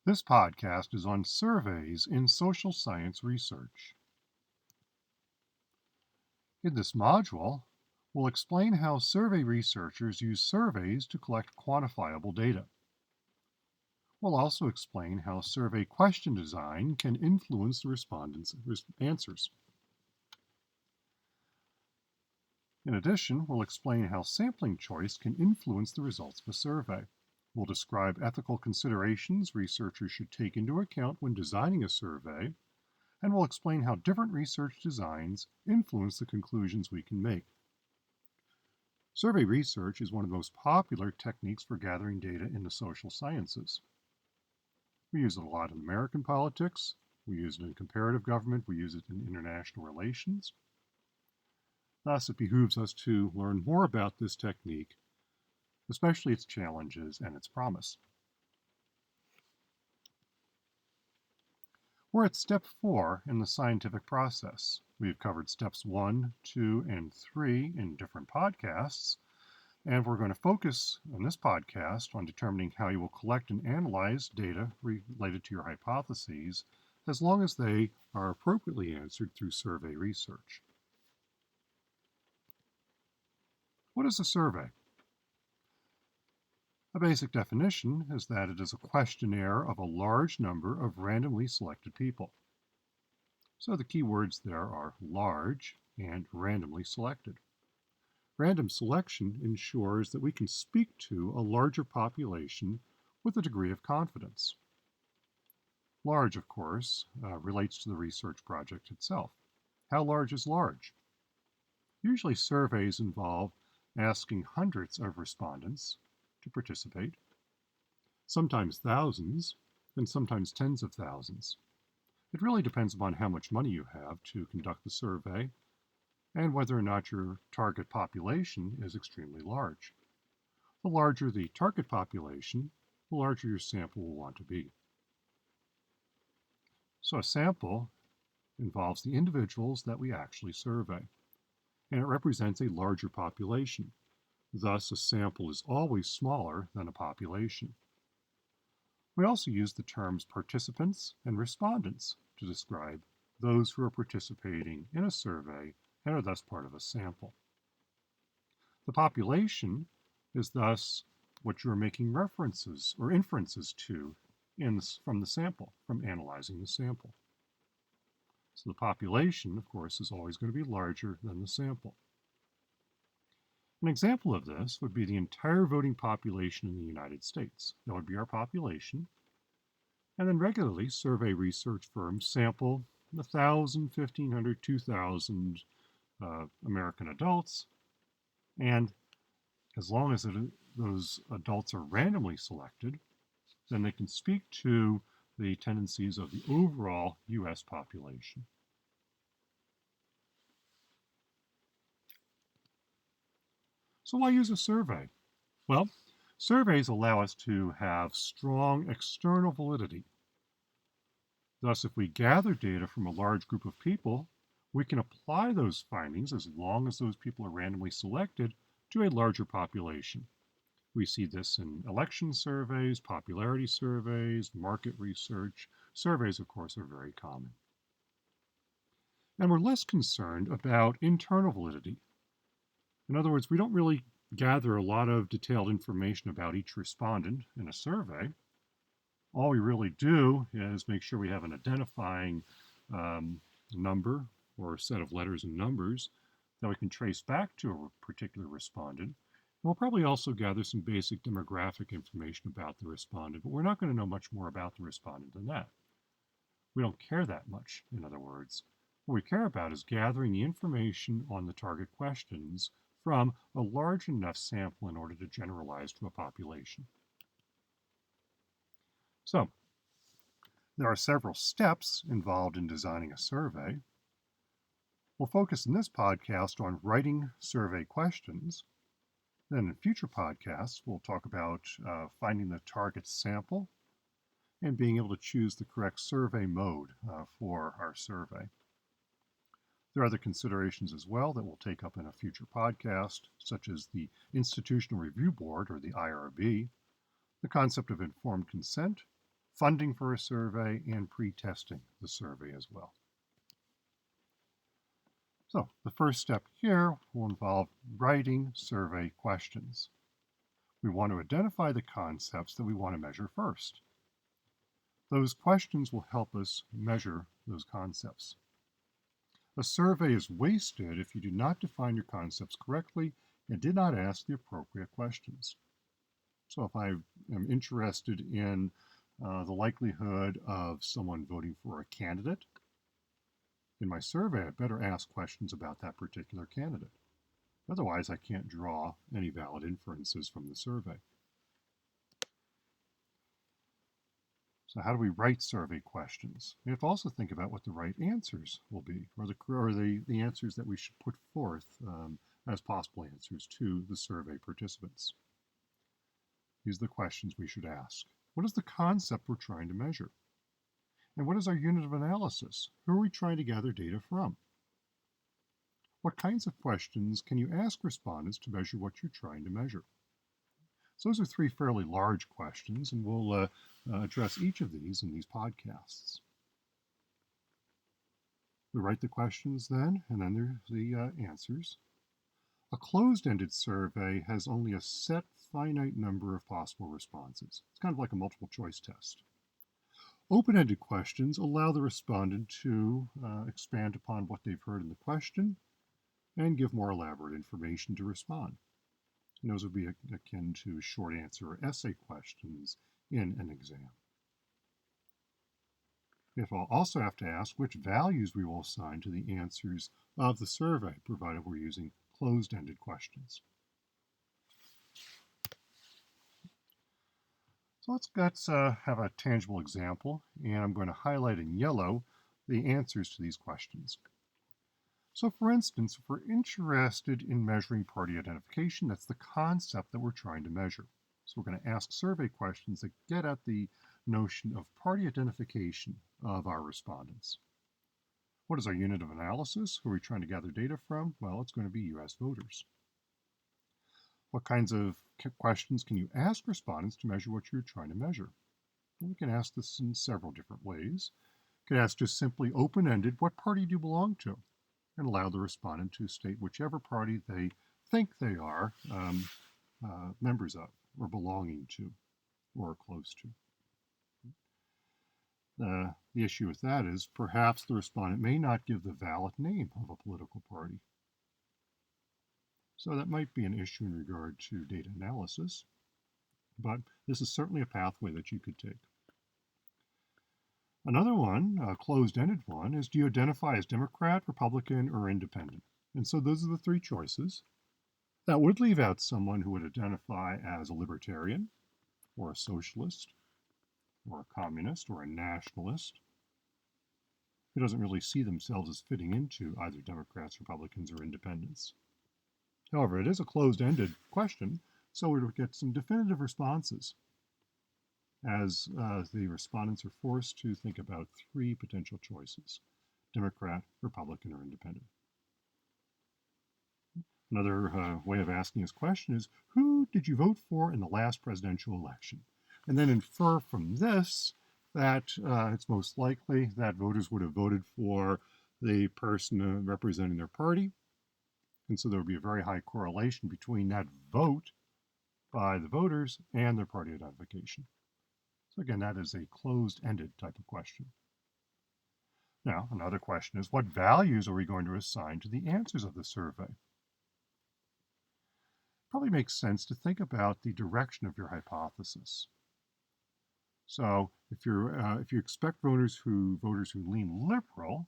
This podcast is on surveys in social science research. In this module, we'll explain how survey researchers use surveys to collect quantifiable data. We'll also explain how survey question design can influence the respondents' answers. In addition, we'll explain how sampling choice can influence the results of a survey. We'll describe ethical considerations researchers should take into account when designing a survey, and we'll explain how different research designs influence the conclusions we can make. Survey research is one of the most popular techniques for gathering data in the social sciences. We use it a lot in American politics, we use it in comparative government, we use it in international relations. Thus, it behooves us to learn more about this technique, especially its challenges and its promise. We're at step 4 in the scientific process. We've covered steps 1, 2, and 3 in different podcasts, and we're going to focus on this podcast on determining how you will collect and analyze data related to your hypotheses, as long as they are appropriately answered through survey research. What is a survey? A basic definition is that it is a questionnaire of a large number of randomly selected people. So the key words there are large and randomly selected. Random selection ensures that we can speak to a larger population with a degree of confidence. Large, of course, relates to the research project itself. How large is large? Usually surveys involve asking hundreds of respondents to participate, sometimes thousands, and sometimes tens of thousands. It really depends upon how much money you have to conduct the survey and whether or not your target population is extremely large. The larger the target population, the larger your sample will want to be. So a sample involves the individuals that we actually survey, and it represents a larger population. Thus, a sample is always smaller than a population. We also use the terms participants and respondents to describe those who are participating in a survey and are thus part of a sample. The population is thus what you're making references or inferences to from the sample, from analyzing the sample. So the population, of course, is always going to be larger than the sample. An example of this would be the entire voting population in the United States. That would be our population. And then regularly, survey research firms sample 1,000, 1,500, 2,000 American adults. And as long as those adults are randomly selected, then they can speak to the tendencies of the overall U.S. population. So why use a survey? Well, surveys allow us to have strong external validity. Thus, if we gather data from a large group of people, we can apply those findings, as long as those people are randomly selected, to a larger population. We see this in election surveys, popularity surveys, market research. Surveys, of course, are very common. And we're less concerned about internal validity. In other words, we don't really gather a lot of detailed information about each respondent in a survey. All we really do is make sure we have an identifying number or a set of letters and numbers that we can trace back to a particular respondent. And we'll probably also gather some basic demographic information about the respondent, but we're not going to know much more about the respondent than that. We don't care that much, in other words. What we care about is gathering the information on the target questions from a large enough sample in order to generalize to a population. So, there are several steps involved in designing a survey. We'll focus in this podcast on writing survey questions. Then in future podcasts, we'll talk about finding the target sample and being able to choose the correct survey mode for our survey. There are other considerations as well that we'll take up in a future podcast, such as the Institutional Review Board, or the IRB, the concept of informed consent, funding for a survey, and pre-testing the survey as well. So the first step here will involve writing survey questions. We want to identify the concepts that we want to measure first. Those questions will help us measure those concepts. A survey is wasted if you do not define your concepts correctly and did not ask the appropriate questions. So if I am interested in the likelihood of someone voting for a candidate, in my survey I better ask questions about that particular candidate. Otherwise I can't draw any valid inferences from the survey. So how do we write survey questions? We have to also think about what the right answers will be, or the answers that we should put forth as possible answers to the survey participants. These are the questions we should ask. What is the concept we're trying to measure? And what is our unit of analysis? Who are we trying to gather data from? What kinds of questions can you ask respondents to measure what you're trying to measure? So those are three fairly large questions, and we'll address each of these in these podcasts. We write the questions then, and then there's the answers. A closed-ended survey has only a set finite number of possible responses. It's kind of like a multiple choice test. Open-ended questions allow the respondent to expand upon what they've heard in the question and give more elaborate information to respond. And those would be akin to short answer or essay questions in an exam. We also have to ask which values we will assign to the answers of the survey, provided we're using closed-ended questions. So let's have a tangible example, and I'm going to highlight in yellow the answers to these questions. So for instance, if we're interested in measuring party identification, that's the concept that we're trying to measure. So we're going to ask survey questions that get at the notion of party identification of our respondents. What is our unit of analysis? Who are we trying to gather data from? Well, it's going to be U.S. voters. What kinds of questions can you ask respondents to measure what you're trying to measure? Well, we can ask this in several different ways. You can ask just simply open-ended, what party do you belong to? And allow the respondent to state whichever party they think they are members of, or belonging to, or close to. The issue with that is perhaps the respondent may not give the valid name of a political party. So that might be an issue in regard to data analysis, but this is certainly a pathway that you could take. Another one, a closed-ended one, is do you identify as Democrat, Republican, or Independent? And so those are the three choices. That would leave out someone who would identify as a libertarian, or a socialist, or a communist, or a nationalist, who doesn't really see themselves as fitting into either Democrats, Republicans, or Independents. However, it is a closed-ended question, so we would get some definitive responses as the respondents are forced to think about three potential choices: Democrat, Republican, or Independent. Another way of asking this question is, who did you vote for in the last presidential election? And then infer from this that it's most likely that voters would have voted for the person representing their party. And so there would be a very high correlation between that vote by the voters and their party identification. So again, that is a closed-ended type of question. Now, another question is, what values are we going to assign to the answers of the survey? Probably makes sense to think about the direction of your hypothesis. So if you expect voters who lean liberal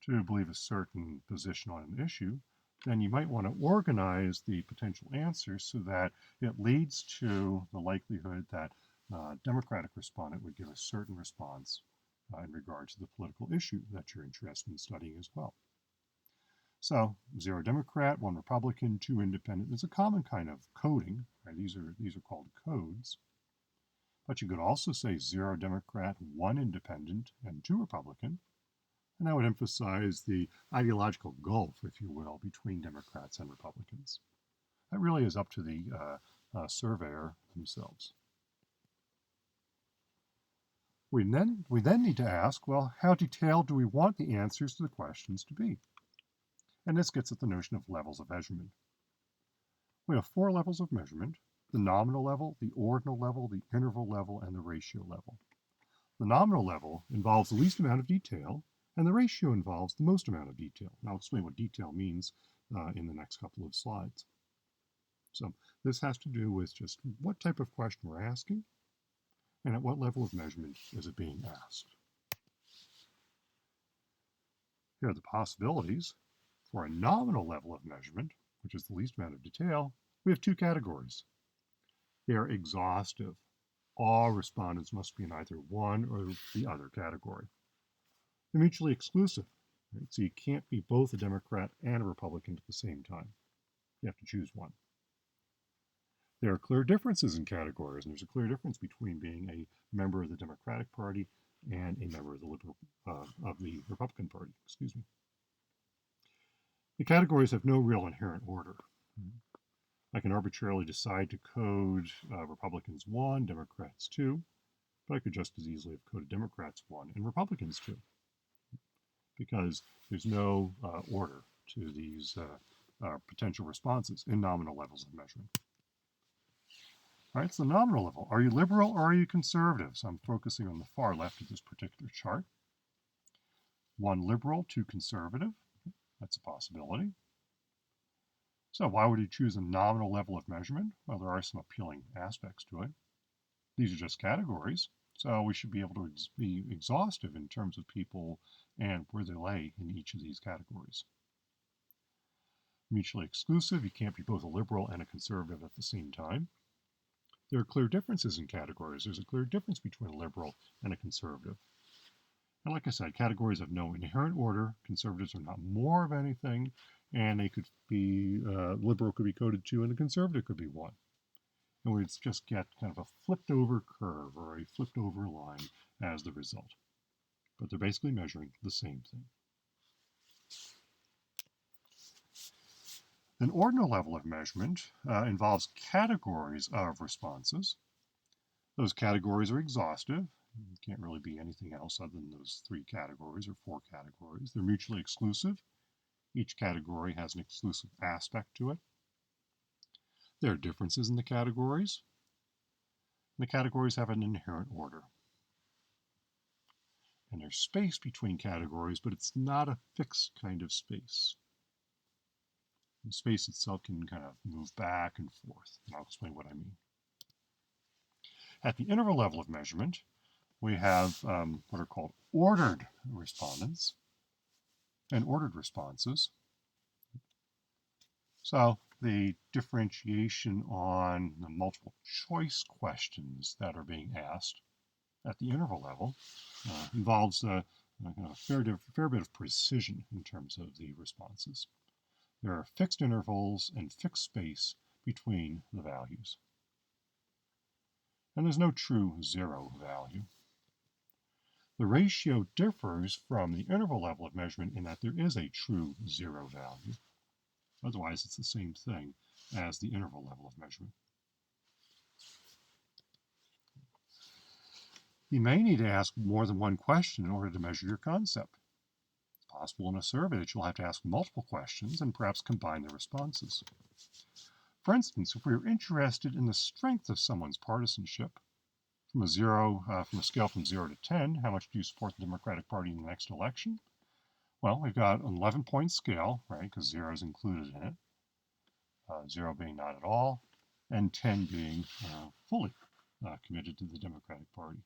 to believe a certain position on an issue, then you might want to organize the potential answers so that it leads to the likelihood that a Democratic respondent would give a certain response in regard to the political issue that you're interested in studying as well. So 0 Democrat, 1 Republican, 2 Independent is a common kind of coding. Right? These are called codes. But you could also say 0 Democrat, 1 Independent, and 2 Republican. And that would emphasize the ideological gulf, if you will, between Democrats and Republicans. That really is up to the surveyor themselves. We then need to ask, well, how detailed do we want the answers to the questions to be? And this gets at the notion of levels of measurement. We have 4 levels of measurement: the nominal level, the ordinal level, the interval level, and the ratio level. The nominal level involves the least amount of detail, and the ratio involves the most amount of detail. And I'll explain what detail means in the next couple of slides. So this has to do with just what type of question we're asking and at what level of measurement is it being asked. Here are the possibilities. For a nominal level of measurement, which is the least amount of detail, we have 2 categories. They are exhaustive. All respondents must be in either one or the other category. They're mutually exclusive, right? So you can't be both a Democrat and a Republican at the same time. You have to choose one. There are clear differences in categories, and there's a clear difference between being a member of the Democratic Party and a member of the Republican Party. Excuse me. The categories have no real inherent order. I can arbitrarily decide to code Republicans 1, Democrats 2, but I could just as easily have coded Democrats 1 and Republicans 2, because there's no order to these potential responses in nominal levels of measurement. All right, so the nominal level. Are you liberal or are you conservative? So I'm focusing on the far left of this particular chart. 1 liberal, 2 conservative. That's a possibility. So why would you choose a nominal level of measurement? Well, there are some appealing aspects to it. These are just categories, so we should be able to be exhaustive in terms of people and where they lay in each of these categories. Mutually exclusive, you can't be both a liberal and a conservative at the same time. There are clear differences in categories. There's a clear difference between a liberal and a conservative. And like I said, categories have no inherent order. Conservatives are not more of anything, and they could be, liberal could be coded 2 and a conservative could be 1. And we just get kind of a flipped over curve or a flipped over line as the result. But they're basically measuring the same thing. An ordinal level of measurement involves categories of responses. Those categories are exhaustive. It can't really be anything else other than those 3 categories or 4 categories. They're mutually exclusive. Each category has an exclusive aspect to it. There are differences in the categories. The categories have an inherent order. And there's space between categories, but it's not a fixed kind of space. The space itself can kind of move back and forth, and I'll explain what I mean. At the interval level of measurement, we have what are called ordered respondents and ordered responses. So the differentiation on the multiple choice questions that are being asked at the interval level involves a fair bit of precision in terms of the responses. There are fixed intervals and fixed space between the values. And there's no true 0 value. The ratio differs from the interval level of measurement in that there is a true 0 value. Otherwise, it's the same thing as the interval level of measurement. You may need to ask more than one question in order to measure your concept. It's possible in a survey that you'll have to ask multiple questions and perhaps combine the responses. For instance, if we were interested in the strength of someone's partisanship, from a scale from 0 to 10, how much do you support the Democratic Party in the next election? Well, we've got an 11-point scale, right, because 0 is included in it. 0 being not at all, and 10 being fully committed to the Democratic Party.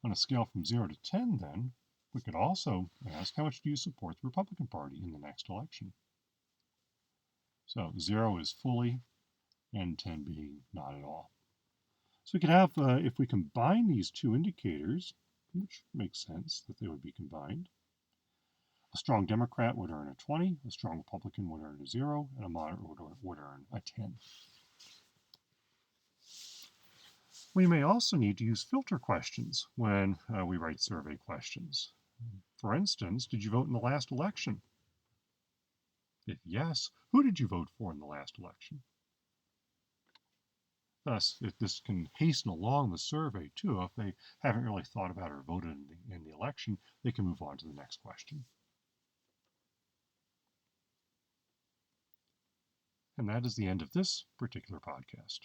On a scale from 0 to 10, then, we could also ask how much do you support the Republican Party in the next election? So 0 is fully, and 10 being not at all. So we could have, if we combine these 2 indicators, which makes sense that they would be combined, a strong Democrat would earn a 20, a strong Republican would earn a 0, and a moderate would earn a 10. We may also need to use filter questions when we write survey questions. For instance, did you vote in the last election? If yes, who did you vote for in the last election? Thus, if this can hasten along the survey too, if they haven't really thought about or voted in the election, they can move on to the next question. And that is the end of this particular podcast.